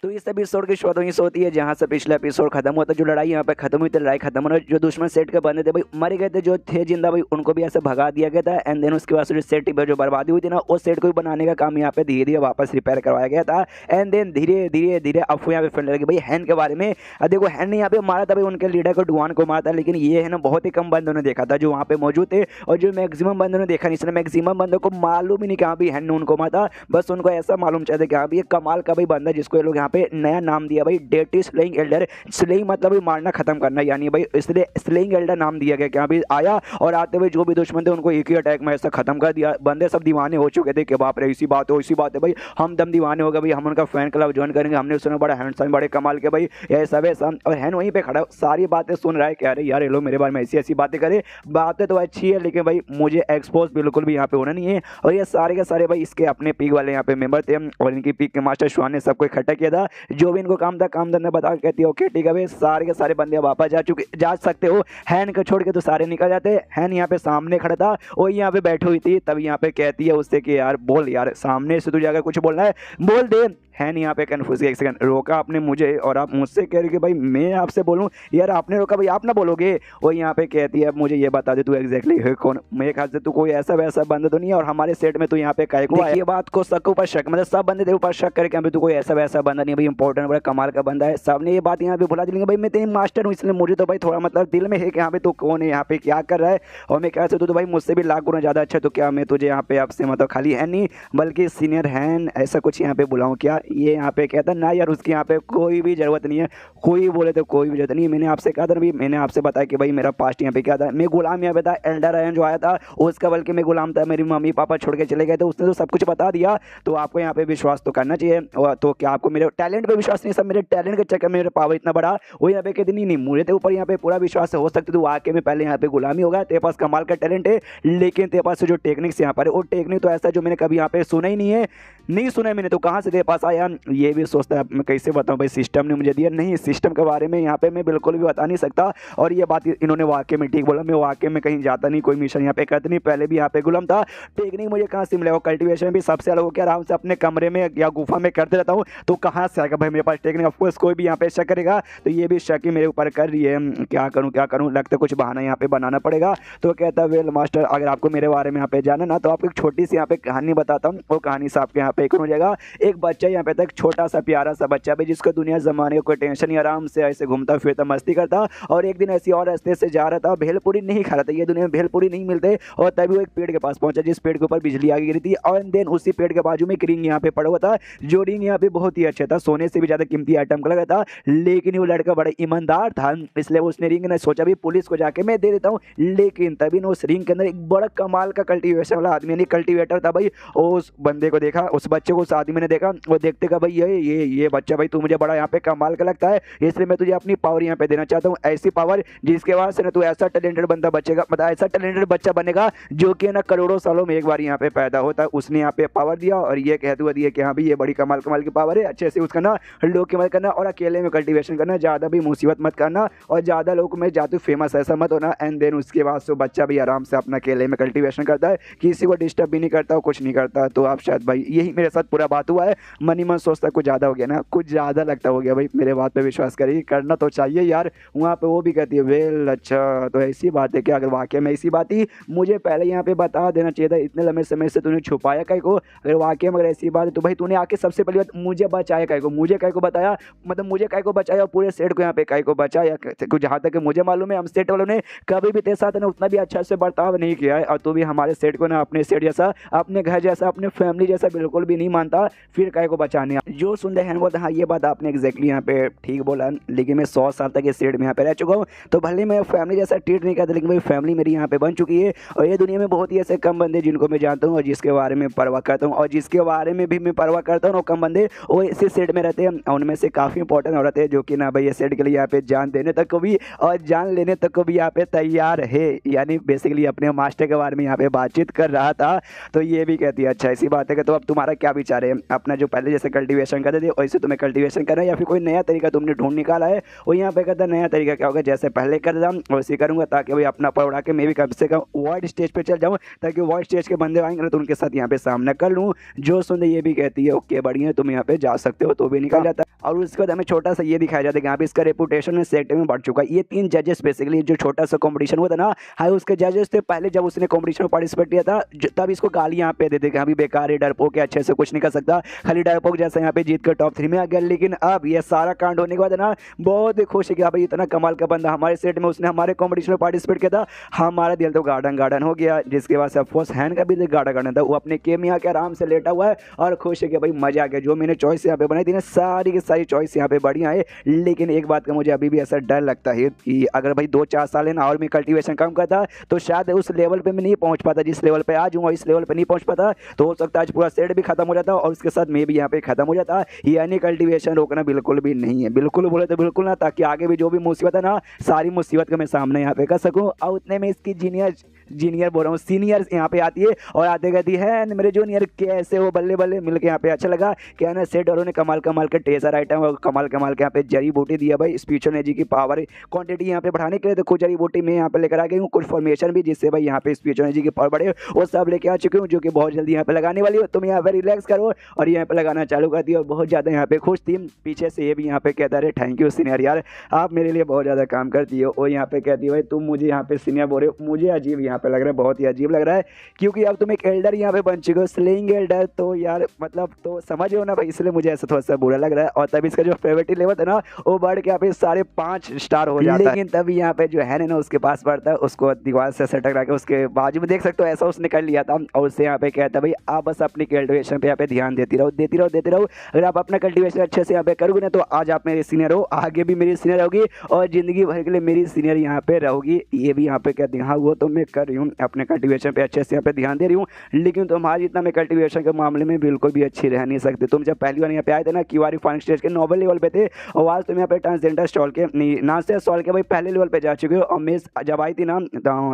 तो इस एपिसोड की शुरुआत वहीं से होती है जहाँ से पिछला एपिसोड खत्म हुआ था। जो लड़ाई यहाँ पे खत्म हुई थी, लड़ाई खत्म होने जो दुश्मन सेट के बंदे थे भाई मर गए थे, जो थे जिंदा भाई उनको भी ऐसे भगा दिया गया था। एंड देन उसके बाद जो सेट पे जो बर्बादी हुई थी ना, उस सेट को भी बनाने का काम यहाँ पे धीरे धीरे वापस रिपेयर करवाया गया था। एंड देन धीरे धीरे धीरे अफवाह यहाँ पे फैलने लगी भाई हैन के बारे में। देखो हैन ने यहाँ पे मारा था भाई उनके लीडर को, डुआन को मारा था, लेकिन ये है ना बहुत ही कम बंदों ने देखा था जो वहाँ पे मौजूद थे, और जो मैक्सिमम बंदों ने देखा नहीं, इसलिए मैक्सिमम बंदों को मालूम ही नहीं कहाँ भी हैन ने उनको मारा था। बस उनको ऐसा मालूम चाहते कि हाँ भी एक कमाल का भाई बंदा जिसको ये लोग यहाँ पे नया नाम दिया भाई डेटी स्लेइंग एल्डर। स्लेइंग मतलब भाई मारना खत्म करना, यानी भाई इसलिए स्लेइंग एल्डर नाम दिया गया। क्या भी आया और आते हुए जो भी दुश्मन थे उनको एक ही अटैक में ऐसा खत्म कर दिया। बंदे सब दीवाने हो चुके थे कि बाप रे इसी बात है भाई, हम दम दीवाने हो गए भाई, हम उनका फैन क्लब ज्वाइन करेंगे, हमने सुना बड़ा हैंडसम बड़े कमाल के भाई ये सब है सब। और हैन वहीं पे खड़ा सारी बातें सुन रहा है कि अरे यार ये लोग मेरे बारे में ऐसी ऐसी बातें करे, बातें तो अच्छी है लेकिन भाई मुझे एक्सपोज बिल्कुल भी यहाँ पे होना नहीं है। और ये सारे के सारे भाई इसके अपने पीक वाले यहाँ पे मेंबर थे, और इनकी पीक के मास्टर श्वान ने सबको इकट्ठा किया था। जो भी इनको काम था काम धंधा बता के कहती है ओके ठीक है भाई सारे के सारे बंदे वापस जा सकते हो। हैन को छोड़ के तो सारे निकल जाते। हैन यहाँ पे सामने खड़ा था, वो यहाँ पे बैठी हुई थी, तब यहाँ पे कहती है उससे कि यार बोल यार सामने से तुझे अगर कुछ बोलना है बोल दे। हैन यहाँ पे कन्फ्यूज, एक सेकंड रोका आपने मुझे और आप मुझसे कह रही कि भाई मैं आपसे बोलूं, यार आपने रोका भाई आप ना बोलोगे। वो यहाँ पे कहती है मुझे ये बता दे तू एग्जैक्टली है कौन, मेरे ख्याल से तू कोई ऐसा वैसा बंदा तो नहीं है, और हमारे सेट में तो यहाँ पे काय को ये बात को शक ऊपर शक, मतलब सब बंदे तेरे ऊपर शक करके यहाँ पे तू कोई ऐसा वैसा बंदा नहीं भाई, इंपॉर्टेंट बड़ा कमाल का बंदा है। सबने ये बात यहाँ पे भुला दिलेंगे भाई मैं तेरी मास्टर हूँ, इसलिए मुझे तो भाई थोड़ा मतलब दिल में है कि यहाँ पे तू कौन है, यहाँ पे क्या कर रहा है। और मैं कह सकता तो भाई मुझसे भी लाख गुना ज़्यादा अच्छा, तो क्या मैं तुझे यहाँ पे आपसे मतलब खाली है नहीं बल्कि सीनियर हैन ऐसा कुछ यहाँ पे बुलाऊँ क्या। ये यहाँ पे कहता ना यार उसकी यहाँ पे कोई भी ज़रूरत नहीं है, कोई बोले तो कोई भी ज़रूरत नहीं है। मैंने आपसे कहा था ना भाई, मैंने आपसे बताया कि भाई मेरा पास्ट यहाँ पे क्या था, मैं गुलाम यहाँ पे था। एल्डर आयन जो आया था उसका बल्कि मैं गुलाम था, मेरी मम्मी पापा छोड़ के चले गए थे, उसने तो सब कुछ बता दिया। तो आपको यहाँ पे विश्वास तो करना चाहिए। और तो क्या आपको मेरे टैलेंट पे विश्वास नहीं, सब मेरे टैलेंट के चक्कर में मेरा पावर इतना बड़ा। वो यहाँ पे कहती नहीं मुझे तो ऊपर यहाँ पे पूरा विश्वास हो सकता है, तो आके में पहले यहाँ पे गुलामी होगा, तेरे पास कमाल का टैलेंट है लेकिन तेरे पास जो टेक्निक्स यहाँ पर है वो टेक्निक तो ऐसा जो मैंने कभी यहाँ पे सुना ही नहीं है, नहीं सुना है मैंने, तो कहाँ से तेरे पास आया। ये भी सोचता है मैं कैसे बताऊँ भाई सिस्टम ने मुझे दिया, नहीं सिस्टम के बारे में यहाँ पे मैं बिल्कुल भी बता नहीं सकता। और ये बात इन्होंने वाकई में ठीक बोला, मैं वाकई में कहीं जाता नहीं, कोई मिशन यहाँ पे करता नहीं, पहले भी यहाँ पे गुलाम था। टेक्निक मुझे कहाँ से मिलेगा, कल्टीवेशन भी सबसे अलग हो के आराम से अपने कमरे में या गुफा में करते रहता हूँ, तो कहाँ से आएगा भाई मेरे पास टेक्निक। ऑफकोर्स कोई भी यहाँ पे शक करेगा तो ये भी शक ही मेरे ऊपर कर रही है, क्या करूँ लगता कुछ बहाना यहाँ पे बनाना पड़ेगा। तो कहता वेल मास्टर अगर आपको मेरे बारे में यहाँ पे जाना ना तो आपको एक छोटी सी यहाँ पे कहानी बताता हूँ, वो कहानी से आपके यहाँ पे हो जाएगा। एक बच्चा यहाँ पे था, छोटा सा प्यारा सा बच्चा भाई जिसको दुनिया जमाने को कोई टेंशन नहीं, आराम से ऐसे घूमता फिरता मस्ती करता। और एक दिन ऐसी और रास्ते से जा रहा था, भेलपुरी नहीं खा रहा था, ये दुनिया में भेलपुरी नहीं मिलते, और तभी वो एक पेड़ के पास पहुंचा जिस पेड़ के ऊपर बिजली आगे गिरी थी। और देन उसी पेड़ के बाजू में एक रिंग यहाँ पे पड़ा हुआ था, जो रिंग यहाँ पे बहुत ही अच्छा था, सोने से भी ज्यादा कीमती आइटम का लग रहा था। लेकिन वो लड़का बड़ा ईमानदार था, इसलिए उसने रिंग ने सोचा भी पुलिस को जाके मैं दे देता हूँ। लेकिन तभी ना उस रिंग के अंदर एक बड़ा कमाल का कल्टीवेशन वाला आदमी यानी कल्टीवेटर था भाई। उस बंदे को देखा, उस बच्चे को उस आदमी ने देखा, वो देखते का भाई ये बच्चा भाई तू मुझे बड़ा यहाँ पे कमाल का लगता है, इसलिए मैं तुझे अपनी पावर यहाँ पे देना चाहता हूँ, ऐसी पावर जिसके बाद से ना तू ऐसा टैलेंटेड बंदा बचेगा, मतलब ऐसा टैलेंटेड बच्चा बनेगा जो कि ना करोड़ों सालों में एक बार यहाँ पे पैदा होता है। उसने यहाँ पे पावर दिया और ये कहते हुए दिया कि हाँ भाई ये बड़ी कमाल की पावर है, अच्छे से उसका ना लोग की मदद करना और अकेले में कल्टीवेशन करना, ज़्यादा भी मुसीबत मत करना और ज़्यादा लोग में जाते फेमस ऐसा मत होना। एंड देन उसके बाद से बच्चा भी आराम से अपना अकेले में कल्टीवेशन करता है, किसी को डिस्टर्ब भी नहीं करता, कुछ नहीं करता। तो आप शायद भाई यही मेरे साथ पूरा बात हुआ है। मन ही मन सोचता कुछ ज़्यादा हो गया ना, कुछ ज़्यादा लगता हो गया भाई, मेरे बात पे विश्वास करिए, करना तो चाहिए यार। वहाँ पे वो भी कहती है वेल अच्छा तो ऐसी बात है क्या, अगर वाकई में ऐसी बात ही मुझे पहले यहाँ पे बता देना चाहिए था, इतने लंबे समय से तूने छुपाया काहे को। अगर वाकई में अगर ऐसी बात है तो भाई तूने आके सबसे पहली बात मुझे बचाया काहे को, मुझे काहे को बताया, मतलब मुझे काहे को बचाया और पूरे सेट को यहाँ पे काहे को बचाया। जहाँ तक मुझे मालूम है हम सेट वालों ने कभी भी तेरे साथ ना उतना भी अच्छा से बर्ताव नहीं किया है, और तू भी हमारे सेट को ना अपने सेट जैसा, अपने घर जैसा, अपने फैमिली जैसा बिल्कुल भी नहीं मानता, फिर काहे को बचाने। जो सुनते हैं बोलते हाँ ये बात आपने एग्जैक्टली यहाँ पे ठीक बोला, लेकिन मैं 100 साल तक इस सेट में यहाँ पे रह चुका हूँ, तो भले मैं फैमिली जैसा ट्रीट नहीं करता, लेकिन भाई फैमिली मेरी यहाँ पे बन चुकी है। और ये दुनिया में बहुत ही ऐसे कम बंदे जिनको मैं जानता हूँ और जिसके बारे में परवाह करता हूँ, और जिसके बारे में भी मैं परवाह करता हूँ, वो कम बंदे वो इसी सेट में रहते हैं। उनमें से काफ़ी इंपॉर्टेंट औरत है जो कि ना भाई ये सेट के लिए यहाँ पे जान देने तक को भी और जान लेने तक को भी यहाँ पे तैयार है, यानी बेसिकली अपने मास्टर के बारे में यहाँ पे बातचीत कर रहा था। तो ये भी कहती है अच्छा ऐसी बात है कि तो अब तुम्हारा क्या विचार है, अपना जो पहले से कल्टीवेशन करते थे वैसे तुम्हें कल्टीवेशन करना है, या फिर कोई नया तरीका तुमने ढूंढ निकाला है। और यहाँ पे कहता है नया तरीका क्या होगा, जैसे पहले करता वैसे करूँगा, ताकि भाई अपना पर उड़ा के मैं भी कम से कम वाइड स्टेज पे चल जाऊँ, ताकि वाइड स्टेज के बंदे आएंगे तो उनके साथ यहाँ पे सामना कर लूँ। जो सुन ये भी कहती है ओके बढ़िया तुम यहाँ पे जा सकते हो, तो भी निकल जाता है। और उसके बाद हमें छोटा सा ये दिखाया जाता है कि यहाँ पे इसका रेपुटेशन सेट में बढ़ चुका है। ये 3 जजेस बेसिकली जो छोटा सा कंपटीशन हुआ था ना, हाई उसके जजेस थे पहले जब उसने कंपटीशन में पार्टिसिपेट किया था, तब इसको गाली यहाँ पे देते कि अभी बेकार है, डरपोक है, अच्छे से कुछ नहीं कर सकता, खाली डरपोक जैसा यहाँ पे जीत कर टॉप 3 में आ गया। लेकिन अब ये सारा कांड होने के बाद ना बहुत खुश है कि भाई इतना कमाल का बंदा हमारे सेट में, उसने हमारे कॉम्पिटिशन में पार्टिसिपेट किया था, हमारा दिल तो गार्डन हो गया। जिसके बाद से ऑफकोर्स हैन का भी दिल गार्डन था, वो अपने गेम में आके आराम से लेटा हुआ है और खुश है कि भाई मजा आ गया। जो मैंने चॉइस यहाँ पे बनाई थी ना, सारी की सारी चॉइस यहाँ पे बढ़िया है। लेकिन एक बात का मुझे अभी भी ऐसा डर लगता है कि अगर भाई 2-4 साल है ना और मैं कल्टीवेशन कम करता तो शायद उस लेवल पे मैं नहीं पहुंच पाता जिस लेवल पे आज हूँ, इस लेवल पे नहीं पहुंच पाता, तो हो सकता है आज पूरा सेट भी खत्म हो जाता और उसके साथ मैं भी यहाँ पे खत्म हो जाता। यानी कल्टीवेशन रोकना बिल्कुल भी नहीं है, बिल्कुल बोले तो बिल्कुल ना, ताकि आगे भी जो भी मुसीबत है ना, सारी मुसीबत का मैं सामने यहाँ पे कर सकूँ। और उतने में इसकी जीनियर बोल रहा हूँ सीनियर यहाँ पे आती है और आते कहती है मेरे जूनियर कैसे हो, बल्ले बल्ले मिलके यहाँ पे अच्छा लगा क्या ना। सेट और ने कमाल के टेजर आइटम और कमाल के यहाँ पे जड़ी बूटी दिया भाई, स्पिरिचुअल एनर्जी की पावर क्वांटिटी यहाँ पे बढ़ाने के लिए। तो कुछ जड़ी बूटी मैं यहाँ पे लेकर आ गई हूँ, कुछ फॉर्मेशन भी जिससे भाई यहाँ पे स्पिरिचुअल एनर्जी की पावर बढ़े, वो सब लेके आ चुकी हूँ, जो कि बहुत जल्दी यहाँ पे लगाने वाली हो। तुम यहाँ पे रिलैक्स करो और यहाँ पे लगाना चालू कर दिया और बहुत ज़्यादा यहाँ पे खुश थी। पीछे से ये भी यहाँ पे कहता रहे थैंक यू सीनियर यार, आप मेरे लिए बहुत ज़्यादा काम करती हो। और यहाँ पे कहती है भाई तुम मुझे यहाँ पे सीनियर बोल रहे हो, मुझे अजीब यहाँ पे लग रहा है, बहुत ही अजीब लग रहा है, क्योंकि अब तुम एक एल्डर यहाँ पे बन चुके हो, स्लेइंग एल्डर। तो यार मतलब तो समझ हो ना भाई, इसलिए मुझे ऐसा थोड़ा सा बुरा लग रहा है। और तब इसका जो फेवरेट लेवल है ना वो बढ़ के यहाँ पे 5.5 स्टार हो जाता है। लेकिन तभी यहाँ पे जो है ना उसके पास बढ़ता है, उसको दीवार से सटक रहा के उसके बाजू में देख सकते हो, ऐसा उसने कर लिया था। और उससे यहाँ पे कहता है भाई आप बस अपनी कल्टिवेशन पे यहाँ पे ध्यान देती रहो। अगर आप अपना कल्टिवेशन अच्छे से यहाँ पे करोगे ना तो आज आप मेरी सीनियर हो, आगे भी मेरी सीनियर होगी और जिंदगी भर के लिए मेरी सीनियर यहाँ पे रहोगी। ये भी यहाँ पे कहती है हाँ वो तो मैं कर रही हूँ, अपने कल्टिवेशन पे अच्छे से यहाँ पे ध्यान दे रही हूँ, लेकिन तुम्हारी इतना मैं कल्टिवेशन के मामले में बिल्कुल भी अच्छी रह नहीं सकती। तुम जब पहली बार यहाँ पे आए थे ना क्यूआर फाइनल स्टेज के नोबल लेवल पे थे, और आज तुम यहाँ पे ट्रांसजेंडर स्टॉल के नाश्ते स्टॉल के भाई पहले लेवल पे जा चुके हो। और मैं जब आई थी ना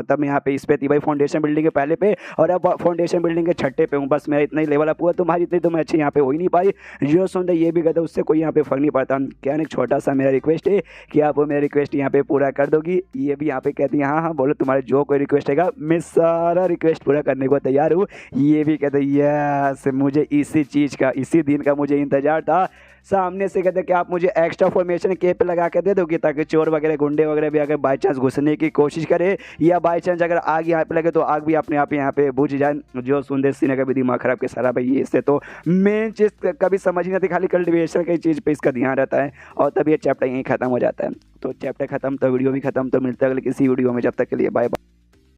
तब यहाँ पे इस पे थी भाई फाउंडेशन बिल्डिंग के पहले पे, और अब फाउंडेशन बिल्डिंग के 6ठे पे हूँ। बस मेरा इतना ही लेवल अप हुआ, तुम्हारी इतनी तो मैं अच्छी यहाँ पे हो ही नहीं पाई। जो सुनते ये भी कहते उससे कोई यहाँ पे फर्क नहीं पड़ता। क्या एक छोटा सा मेरा रिक्वेस्ट है कि आप वो मेरा रिक्वेस्ट यहाँ पे पूरा कर दोगी। ये भी यहाँ पे कहती है हाँ बोलो तुम्हारे जो कोई रिक्वेस्ट है मैं सारा रिक्वेस्ट पूरा करने को तैयार हूँ। ये भी कहते यस, मुझे इसी चीज़ का इसी दिन का मुझे इंतजार था। सामने से कहते कि आप मुझे एक्स्ट्रा फॉर्मेशन के पे लगा के दे दोगे, ताकि चोर वगैरह गुंडे वगैरह भी अगर बाई चांस घुसने की कोशिश करे या बाई चांस अगर आग यहाँ पे लगे तो आग भी अपने आप यहाँ पे बुझ जाए। जो सुंदर सिन्हा का भी दिमाग खराब के सारा भाई इससे तो मेन चीज़ कभी समझ नहीं आती, खाली कल्टिवेशन की चीज़ पे इसका ध्यान रहता है। और तभी ये चैप्टर यहीं खत्म हो जाता है। तो चैप्टर खत्म तो वीडियो भी खत्म। तो मिलता है अगले किसी वीडियो में, जब तक के लिए बाय बाय।